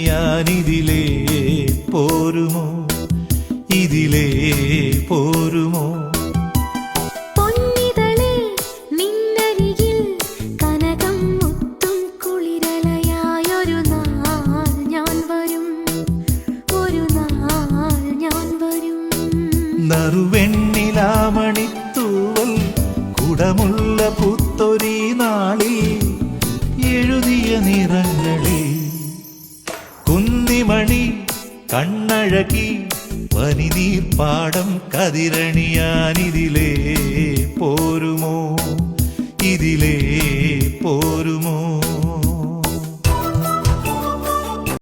കതിരണിയാനിതിലേ പോരുമോ, ഇതിലേ പോരുമോ? പൊന്നിതളേ നിന്നരികിൽ കനകം മുത്തും കുളിരലയായൊരു നാൾ ഞാൻ വരും, ഒരു നാൾ ഞാൻ വരും. നറുവെണ്ണിലാമണിത്തൂവൽ കുടമുള്ള പുത്തൊരീ നാളിൽ എഴുതിയ നിറങ്ങളിൽ കുന്നിമണി കണ്ണഴകി വനിനീർപ്പാടം കതിരണിയാനിതിലേ പോരുമോ, ഇതിലേ പോരുമോ?